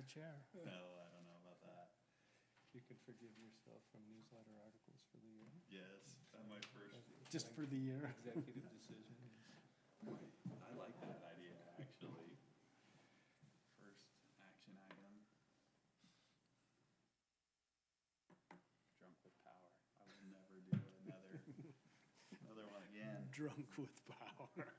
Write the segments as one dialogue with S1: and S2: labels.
S1: chair.
S2: No, I don't know about that.
S1: You could forgive yourself from newsletter articles for the year.
S2: Yes, that's my first.
S1: Just for the year.
S3: Executive decision.
S2: I like that idea, actually. First action item. Drunk with power. I will never do another one again.
S1: Drunk with power.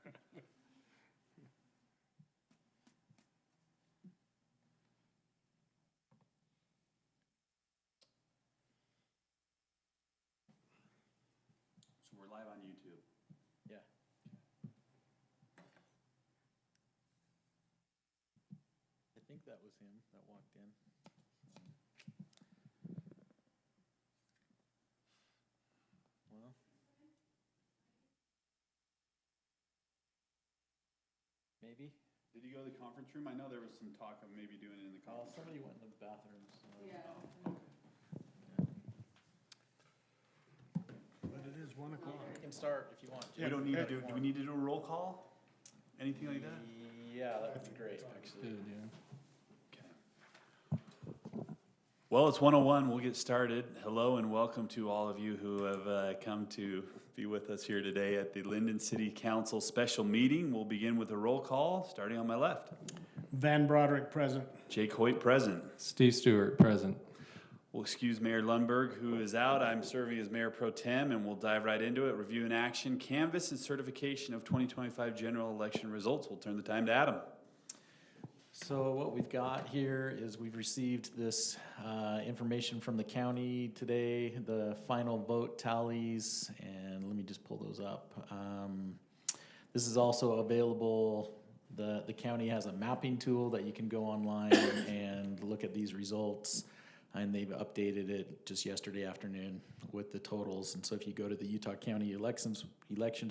S2: So we're live on YouTube.
S3: Yeah. I think that was him that walked in. Well. Maybe.
S2: Did you go to the conference room? I know there was some talk of maybe doing it in the
S3: Oh,
S2: conference room.
S3: somebody went in the bathroom. So.
S1: But it is 1 o'clock.
S3: You can start if you want.
S2: We don't need to do we need to do a roll call? Anything like that?
S3: Yeah, that would be great, actually.
S2: Okay. Well, it's 1:01. We'll get started. Hello and welcome to all of you who have come to be with us here today at the Lindon City Council special meeting. We'll begin with a roll call, starting on my left.
S1: Van Broderick, present.
S2: Jake Hoyt, present.
S4: Steve Stewart, present.
S2: We'll excuse Mayor Lundberg, who is out. I'm serving as Mayor Pro Tem, and we'll dive right into it. Review and action, canvass and certification of 2025 general election results. We'll turn the time to Adam.
S3: So what we've got here is we've received this information from the county today, the final vote tallies, and let me just pull those up. This is also available, the county has a mapping tool that you can go online and look at these results, and they've updated it just yesterday afternoon with the totals. And so if you go to the Utah County elections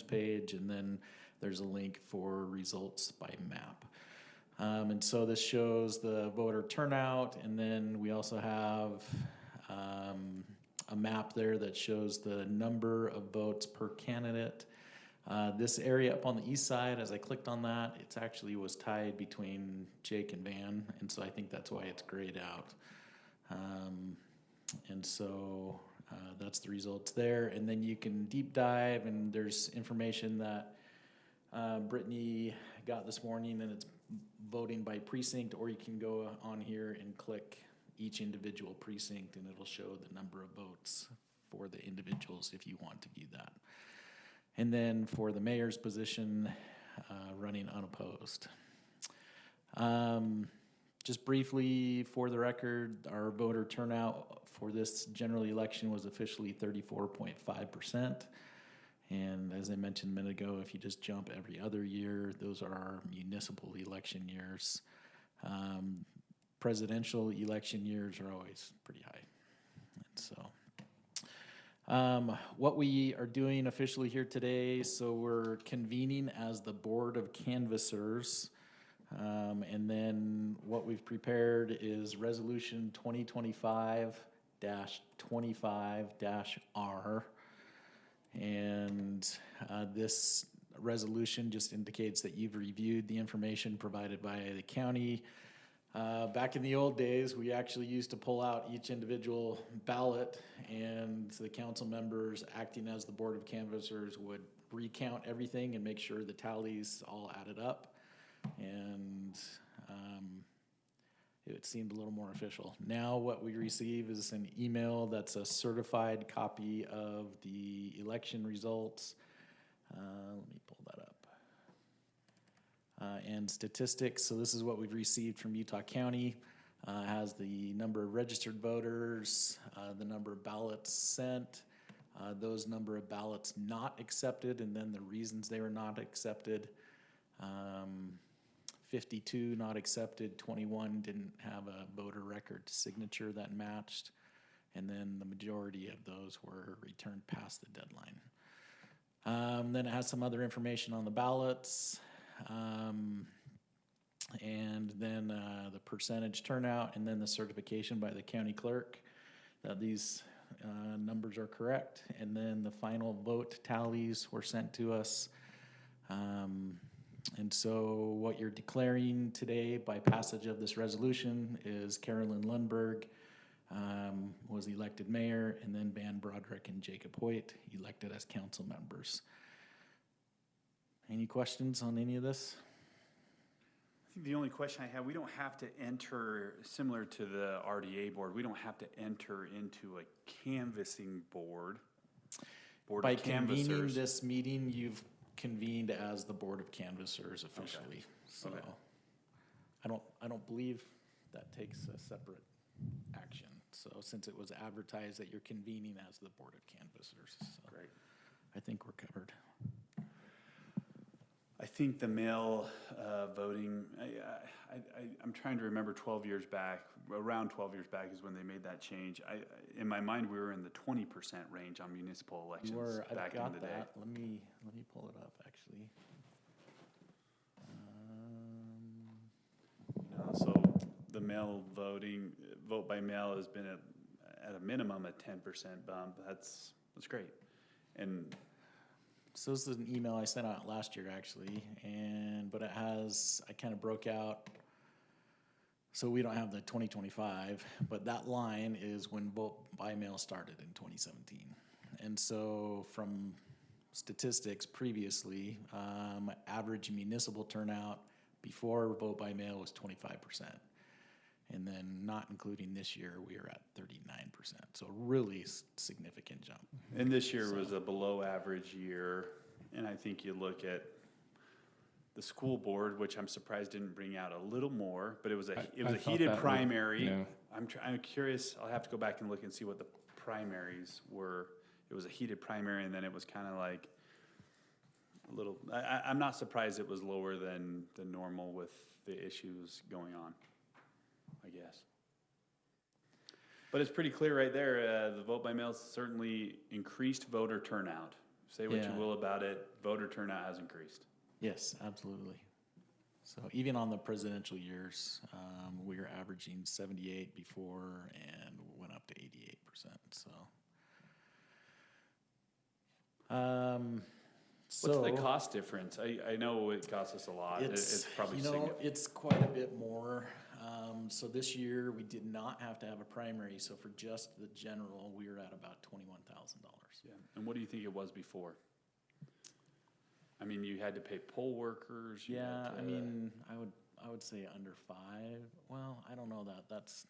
S3: page, and then there's a link for results by map. And so this shows the voter turnout, and then we also have a map there that shows the number of votes per candidate. This area up on the east side, as I clicked on that, it actually was tied between Jake and Van, and so I think that's why it's grayed out. And so that's the results there, and then you can deep dive, and there's information that Brittany got this morning, and it's voting by precinct, or you can go on here and click each individual precinct, and it'll show the number of votes for the individuals if you want to view that. And then for the mayor's position, running unopposed. Just briefly, for the record, our voter turnout for this general election was officially 34.5%. And as I mentioned a minute ago, if you just jump every other year, those are our municipal election years. Presidential election years are always pretty high. And so what we are doing officially here today, so we're convening as the Board of Canvassers. And then what we've prepared is Resolution 2025-25-R. And this resolution just indicates that you've reviewed the information provided by the county. Back in the old days, we actually used to pull out each individual ballot, and the council members acting as the Board of Canvassers would recount everything and make sure the tallies all added up. And it seemed a little more official. Now what we receive is an email that's a certified copy of the election results. Let me pull that up. And statistics, so this is what we've received from Utah County. Has the number of registered voters, the number of ballots sent, those number of ballots not accepted, and then the reasons they were not accepted. 52 not accepted, 21 didn't have a voter record signature that matched, and then the majority of those were returned past the deadline. Then it has some other information on the ballots, and then the percentage turnout, and then the certification by the county clerk that these numbers are correct, and then the final vote tallies were sent to us. And so what you're declaring today by passage of this resolution is Carolyn Lundberg was elected mayor, and then Van Broderick and Jacob Hoyt elected as council members. Any questions on any of this?
S2: I think the only question I have, we don't have to enter, similar to the RDA board, we don't have to enter into a canvassing board
S3: By
S2: of
S3: convening
S2: canvassers.
S3: this meeting, you've convened as the Board of Canvassers officially. So
S2: Okay.
S3: I don't believe that takes a separate action. So since it was advertised that you're convening as the Board of Canvassers, so
S2: Great.
S3: I think we're covered.
S2: I think the mail voting, I'm trying to remember 12 years back, around 12 years back is when they made that change. In my mind, we were in the 20% range on municipal elections
S3: You were, I've
S2: back in
S3: got
S2: the day.
S3: that. Let me pull it up, actually.
S2: So the mail voting, vote by mail has been at a minimum a 10% bump. That's great. And
S3: So this is an email I sent out last year, actually, but it has, I kind of broke out, so we don't have the 2025, but that line is when vote by mail started in 2017. And so from statistics previously, average municipal turnout before vote by mail was 25%. And then not including this year, we are at 39%. So really significant jump.
S2: And this year was a below average year, and I think you look at the school board, which I'm surprised didn't bring out a little more, but it was a
S1: thought
S2: heated
S1: that would-
S2: primary.
S1: yeah.
S2: I'm curious, I'll have to go back and look and see what the primaries were. It was a heated primary, and then it was kind of like a little, I'm not surprised it was lower than normal with the issues going on, I guess. But it's pretty clear right there, the vote by mail certainly increased voter turnout. Say what you
S3: Yeah.
S2: will about it, voter turnout has increased.
S3: Yes, absolutely. So even on the presidential years, we were averaging 78 before and went up to 88%. So,
S2: What's the cost difference? I know it costs us a lot. It's probably significant.
S3: it's quite a bit more. So this year we did not have to have a primary. So for just the general, we were at about $21,000.
S2: Yeah. And what do you think it was before? I mean, you had to pay poll workers. You
S3: Yeah,
S2: had
S3: I
S2: to-
S3: mean, I would say under 5. Well, I don't know that. That's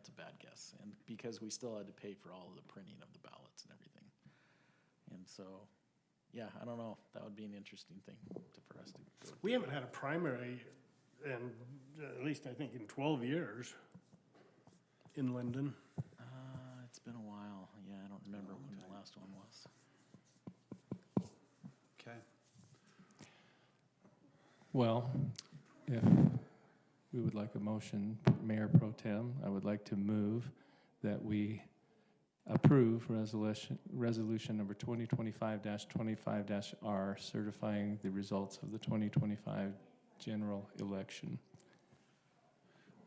S3: a bad guess, and because we still had to pay for all of the printing of the ballots and everything, and so, yeah, I don't know. That would be an interesting thing for us to go.
S4: We haven't had a primary in, at least I think in 12 years in Lindon.
S3: It's been a while. Yeah, I don't remember when the last one was.
S2: Okay.
S1: Well, if we would like a motion, Mayor Pro Tem, I would like to move that we approve resolution number 2025-25-R, certifying the results of the 2025 general election.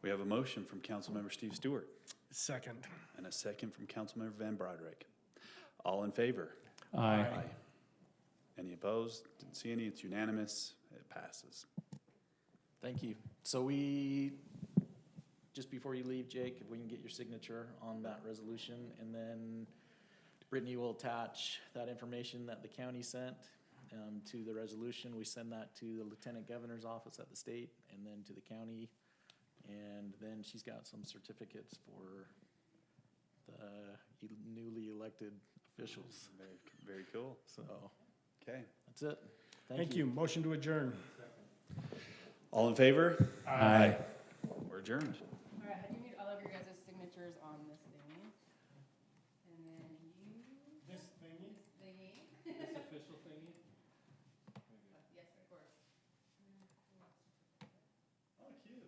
S2: We have a motion from Councilmember Steve Stewart
S4: Second.
S2: and a second from Councilmember Van Broderick. All in favor?
S1: Aye.
S2: Any opposed? Didn't see any. It's unanimous. It passes.
S3: Thank you. So just before you leave, Jake, if we can get your signature on that resolution, and then Brittany will attach that information that the county sent to the resolution. We send that to the Lieutenant Governor's office at the state, and then to the county. And then she's got some certificates for the newly elected officials.
S2: Very, very cool.
S3: So
S2: Okay.
S3: that's it.
S4: Thank you. Motion to adjourn.
S2: All in favor?
S1: Aye.
S2: We're adjourned.
S5: All right, I do need all of your guys' signatures on this thingy. And then you.
S4: This thingy?
S5: This thingy.
S1: This official thingy?
S5: Yes, of course.
S4: Oh, cute.